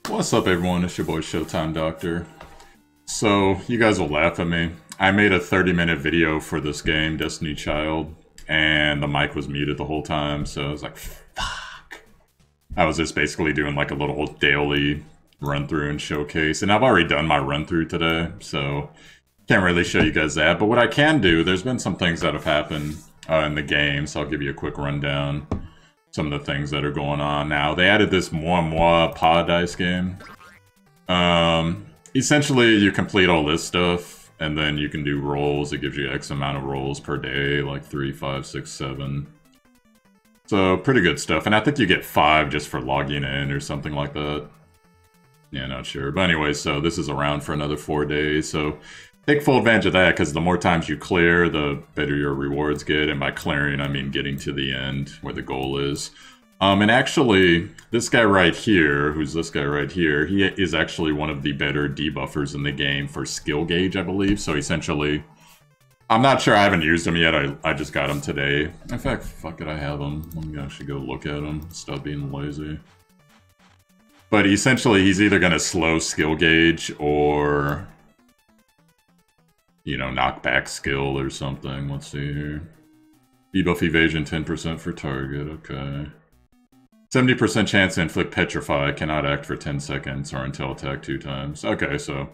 What's up, everyone? It's your boy ShowtimeDr. So, you guys will laugh at me. I made a 30-minute video for this game, Destiny Child, and the mic was muted the whole time, so I was like, fuck. I was just basically doing like a little daily run-through and showcase, and I've already done my run-through today, so can't really show you guys that. But what I can do, there's been some things that have happened in the game, so I'll give you a quick rundown. Some of the things that are going on now. They added this Moi Pas dice game. Essentially, you complete all this stuff, and then you can do rolls. It gives you X amount of rolls per day, like 3, 5, 6, 7. So, pretty good stuff. And I think you get 5 just for logging in or something like that. Yeah, not sure. But anyway, so this is around for another 4 days, so take full advantage of that, because the more times you clear, the better your rewards get. And by clearing, I mean getting to the end, where the goal is. And actually, this guy right here, who's this guy right here, he is actually one of the better debuffers in the game for skill gauge, I believe. So essentially, I'm not sure, I haven't used him yet, I just got him today. In fact, fuck it, I have him. Let me actually go look at him, stop being lazy. But essentially, he's either going to slow skill gauge or, you know, knockback skill or something. Let's see here. Debuff evasion 10% for target, okay. 70% chance to inflict petrify, cannot act for 10 seconds or until attack 2 times. Okay, so.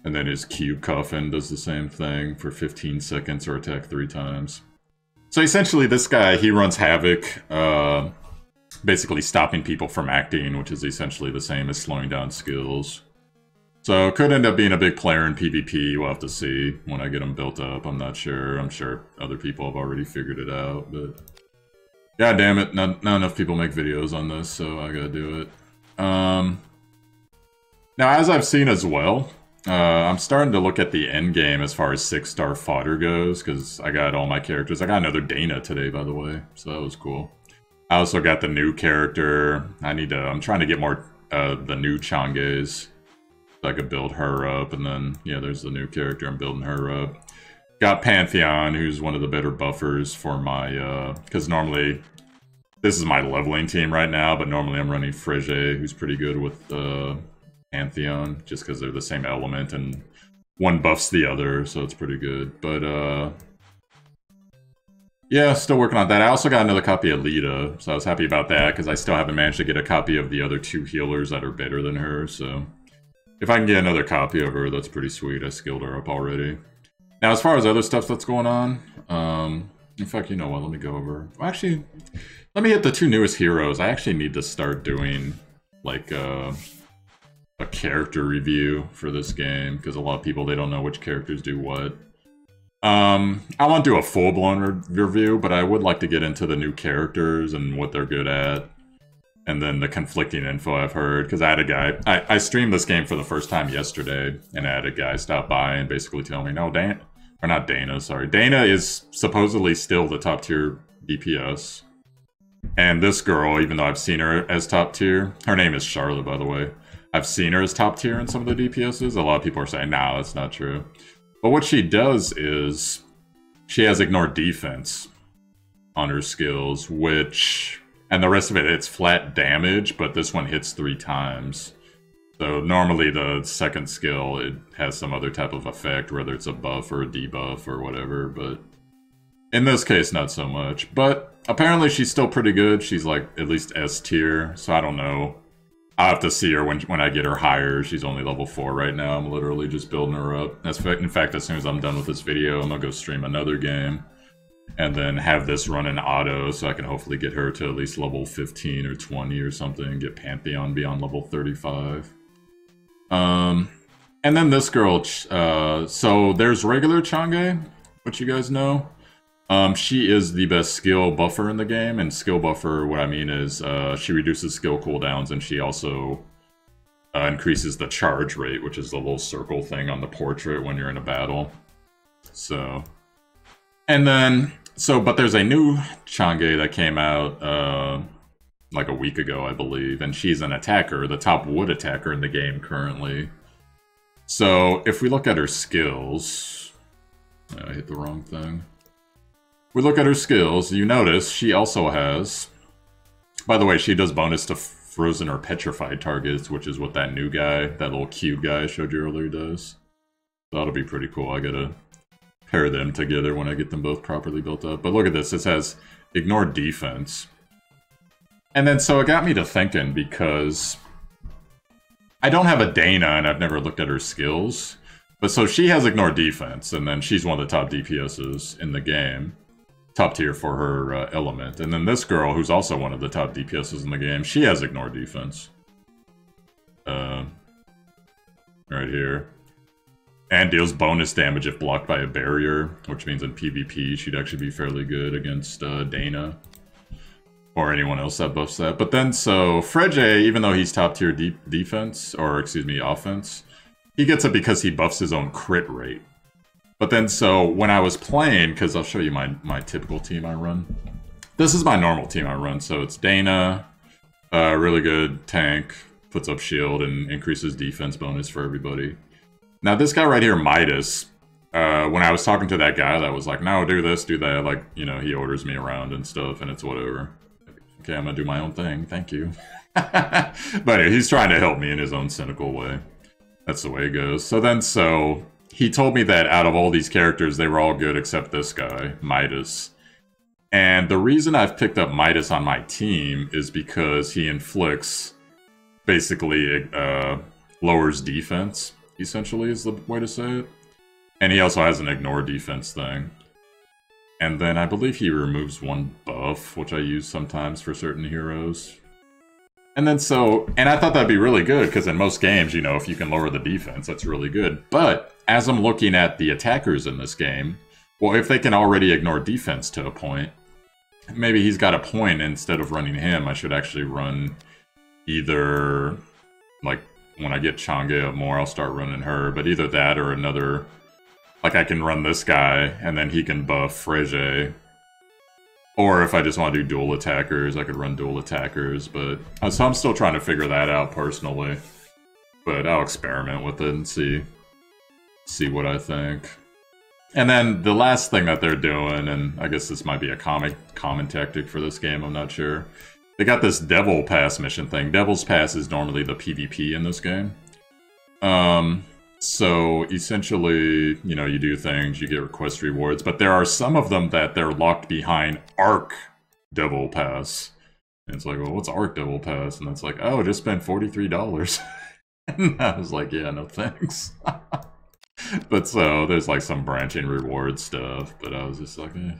And then his cube coffin does the same thing for 15 seconds or attack 3 times. So essentially this guy, he runs havoc, basically stopping people from acting, which is essentially the same as slowing down skills. So, could end up being a big player in PvP, we'll have to see when I get them built up, I'm not sure. I'm sure other people have already figured it out, but god damn it, not enough people make videos on this, so I gotta do it. Now, as I've seen as well, I'm starting to look at the end game as far as 6-star fodder goes, because I got all my characters. I got another Dana today, by the way, so that was cool. I also got the new character. I'm trying to get more, the new Changes. I could build her up, and then, yeah, there's the new character, I'm building her up. Got Pantheon, who's one of the better buffers for my, because normally, this is my leveling team right now, but normally I'm running Frege, who's pretty good with Pantheon, just because they're the same element, and one buffs the other, so it's pretty good. But, yeah, still working on that. I also got another copy of Lita, so I was happy about that, because I still haven't managed to get a copy of the other 2 healers that are better than her, so if I can get another copy of her, that's pretty sweet. I skilled her up already. Now, as far as other stuff that's going on, in fact, you know what, let me go over. Well, actually, let me hit the 2 newest heroes. I actually need to start doing, like, a character review for this game, because a lot of people, they don't know which characters do what. I won't do a full-blown review, but I would like to get into the new characters and what they're good at. And then the conflicting info I've heard, because I had a guy, I streamed this game for the first time yesterday, and I had a guy stop by and basically tell me, no, Dana is supposedly still the top tier DPS. And this girl, even though I've seen her as top tier, her name is Charlotte, by the way. I've seen her as top tier in some of the DPSs. A lot of people are saying, nah, that's not true. But what she does is, she has ignored defense on her skills, which... And the rest of it, it's flat damage, but this one hits 3 times. So normally the second skill, it has some other type of effect, whether it's a buff or a debuff or whatever, but in this case, not so much. But apparently she's still pretty good. She's like at least S tier, so I don't know. I'll have to see her when I get her higher. She's only level 4 right now. I'm literally just building her up. In fact, as soon as I'm done with this video, I'm gonna go stream another game. And then have this run in auto, so I can hopefully get her to at least level 15 or 20 or something, get Pantheon beyond level 35. And then this girl, so there's regular Change, which you guys know. She is the best skill buffer in the game, and skill buffer, what I mean is, she reduces skill cooldowns, and she also increases the charge rate, which is the little circle thing on the portrait when you're in a battle. So... And then, but there's a new Change that came out, like a week ago, I believe, and she's an attacker, the top wood attacker in the game currently. So, if we look at her skills... I hit the wrong thing. We look at her skills, you notice she also has... By the way, she does bonus to frozen or petrified targets, which is what that new guy, that little cube guy I showed you earlier does. That'll be pretty cool. I gotta pair them together when I get them both properly built up. But look at this. This has ignore defense. And then so it got me to thinking, because I don't have a Dana and I've never looked at her skills. But so she has ignore defense, and then she's one of the top DPSs in the game. Top tier for her element. And then this girl, who's also one of the top DPSs in the game, she has ignore defense. Right here. And deals bonus damage if blocked by a barrier, which means in PvP she'd actually be fairly good against Dana. Or anyone else that buffs that. But then, so, Frege, even though he's top tier defense, or excuse me, offense, he gets it because he buffs his own crit rate. But then, so, when I was playing, because I'll show you my typical team I run. This is my normal team I run, so it's Dana, really good tank, puts up shield, and increases defense bonus for everybody. Now, this guy right here, Midas, when I was talking to that guy that was like, no, do this, do that, like, you know, he orders me around and stuff, and it's whatever. Okay, I'm gonna do my own thing, thank you. But anyway, he's trying to help me in his own cynical way. That's the way it goes. So then, so, he told me that out of all these characters, they were all good except this guy, Midas. And the reason I've picked up Midas on my team is because he inflicts, basically, lowers defense, essentially, is the way to say it. And he also has an ignore defense thing. And then I believe he removes one buff, which I use sometimes for certain heroes. And then so, and I thought that'd be really good, because in most games, you know, if you can lower the defense, that's really good. But as I'm looking at the attackers in this game, well, if they can already ignore defense to a point, maybe he's got a point. Instead of running him, I should actually run either, like, when I get Chang'e up more, I'll start running her. But either that or another, like I can run this guy, and then he can buff Frege. Or if I just want to do dual attackers, I could run dual attackers, but... So I'm still trying to figure that out personally. But I'll experiment with it and see what I think. And then the last thing that they're doing, and I guess this might be a common tactic for this game, I'm not sure. They got this Devil Pass mission thing. Devil's Pass is normally the PvP in this game. So, essentially, you know, you do things, you get request rewards, but there are some of them that they're locked behind Arc Devil Pass. And it's like, well, what's Arc Devil Pass? And it's like, oh, just spent $43. And I was like, yeah, no thanks. But so, there's like some branching reward stuff, but I was just like, eh.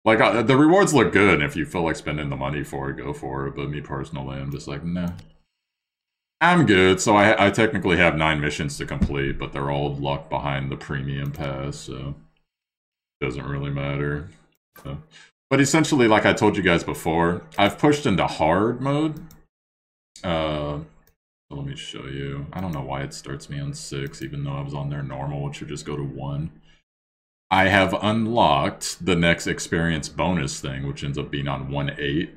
Like, the rewards look good, and if you feel like spending the money for it, go for it, but me personally, I'm just like, nah. I'm good, so I technically have 9 missions to complete, but they're all locked behind the premium pass, so it doesn't really matter. So. But essentially, like I told you guys before, I've pushed into hard mode. So let me show you. I don't know why it starts me on 6, even though I was on there normal, which should just go to 1. I have unlocked the next experience bonus thing, which ends up being on 1.8.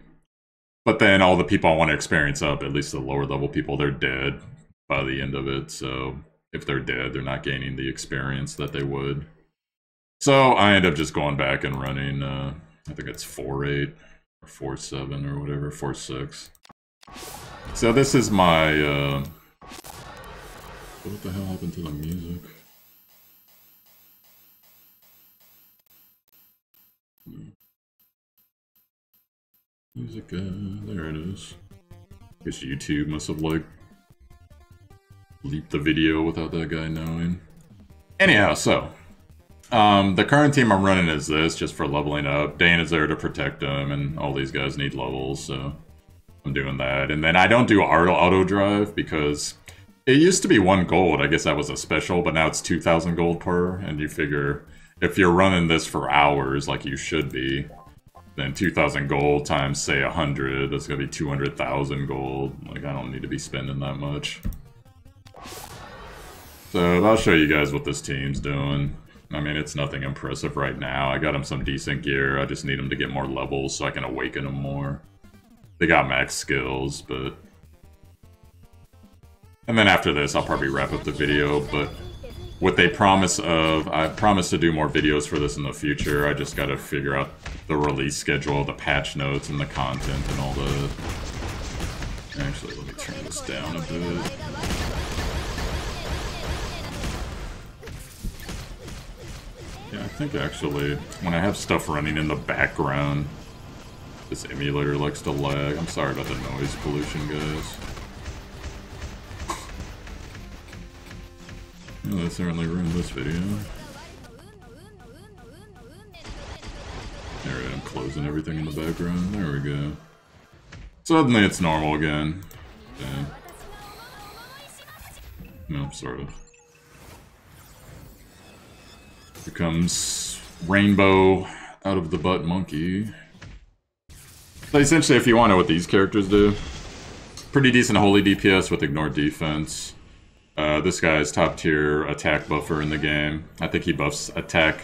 But then all the people I want to experience up, at least the lower level people, they're dead by the end of it. So if they're dead, they're not gaining the experience that they would. So I end up just going back and running, I think it's 4.8 or 4.7 or whatever, 4.6. So this is my, what the hell happened to the music? Music, there it is. I guess YouTube must have, like, leaped the video without that guy knowing. Anyhow, so, the current team I'm running is this, just for leveling up. Dana's there to protect them, and all these guys need levels, so I'm doing that. And then I don't do auto drive, because it used to be 1 gold. I guess that was a special, but now it's 2,000 gold per, and you figure, if you're running this for hours, like you should be, then 2,000 gold times, say, 100, that's gonna be 200,000 gold. Like, I don't need to be spending that much. So, I'll show you guys what this team's doing. I mean, it's nothing impressive right now. I got them some decent gear. I just need them to get more levels so I can awaken them more. They got max skills, but... And then after this, I'll probably wrap up the video, but... With a promise of, I promise to do more videos for this in the future. I just gotta figure out the release schedule, the patch notes, and the content, and all the Actually, let me turn this down a bit. Yeah, I think actually, when I have stuff running in the background, this emulator likes to lag. I'm sorry about the noise pollution, guys. Oh, that certainly ruined this video. Alright, I'm closing everything in the background. There we go. Suddenly it's normal again. Yeah. No, sort of. Here comes Rainbow out of the butt monkey. So essentially, if you want to know what these characters do, pretty decent holy DPS with ignored defense. This guy's top tier attack buffer in the game. I think he buffs attack.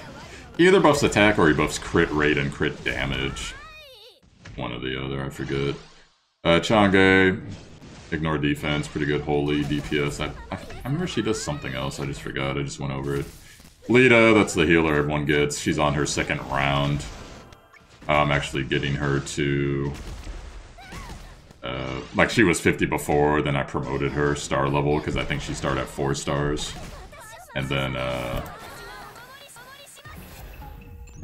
He either buffs attack or he buffs crit rate and crit damage. One or the other, I forget. Chang'e, ignore defense, pretty good holy DPS. I remember she does something else, I just forgot, I just went over it. Lita, that's the healer everyone gets. She's on her second round. I'm actually getting her to... like, she was 50 before, then I promoted her star level, because I think she started at 4 stars. And then,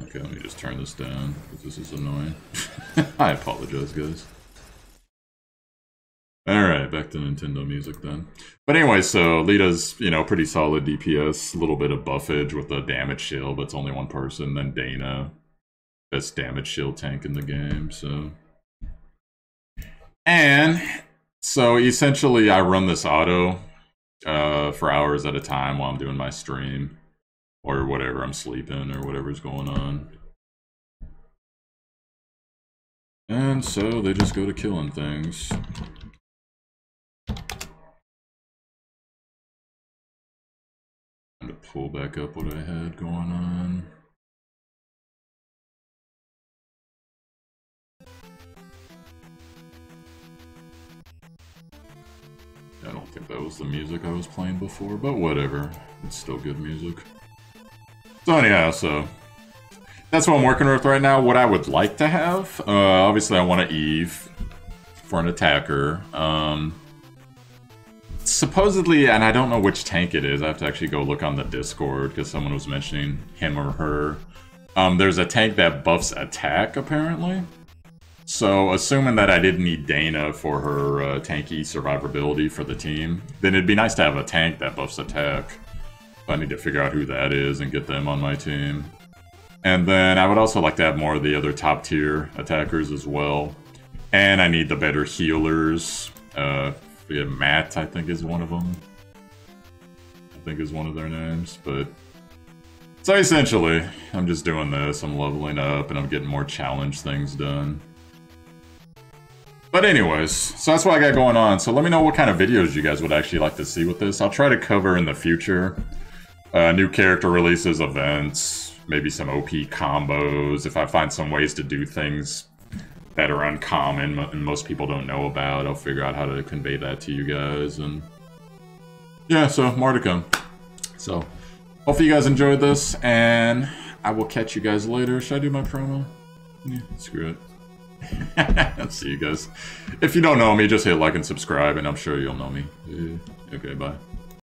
okay, let me just turn this down, because this is annoying. I apologize, guys. Alright, back to Nintendo music then. But anyway, so Lita's, you know, pretty solid DPS, a little bit of buffage with the damage shield, but it's only one person. Then Dana, best damage shield tank in the game, so... And, so essentially I run this auto for hours at a time while I'm doing my stream. Or whatever, I'm sleeping, or whatever's going on. And so they just go to killing things. To pull back up what I had going on. I don't think that was the music I was playing before, but whatever. It's still good music. So anyhow, so that's what I'm working with right now. What I would like to have, obviously I want an Eve for an attacker. Supposedly, and I don't know which tank it is, I have to actually go look on the Discord because someone was mentioning him or her. There's a tank that buffs attack, apparently. So, assuming that I didn't need Dana for her tanky survivability for the team, then it'd be nice to have a tank that buffs attack. So I need to figure out who that is and get them on my team. And then I would also like to have more of the other top tier attackers as well. And I need the better healers. Yeah, Matt, I think, is one of them. I think is one of their names, but... So essentially, I'm just doing this, I'm leveling up, and I'm getting more challenge things done. But anyways, so that's what I got going on. So let me know what kind of videos you guys would actually like to see with this. I'll try to cover in the future. New character releases, events, maybe some OP combos, if I find some ways to do things that are uncommon and most people don't know about, I'll figure out how to convey that to you guys, and yeah, so more to come. So, hopefully you guys enjoyed this, and I will catch you guys later. Should I do my promo? Yeah, screw it. See you guys. If you don't know me, just hit like and subscribe, and I'm sure you'll know me. Okay, bye.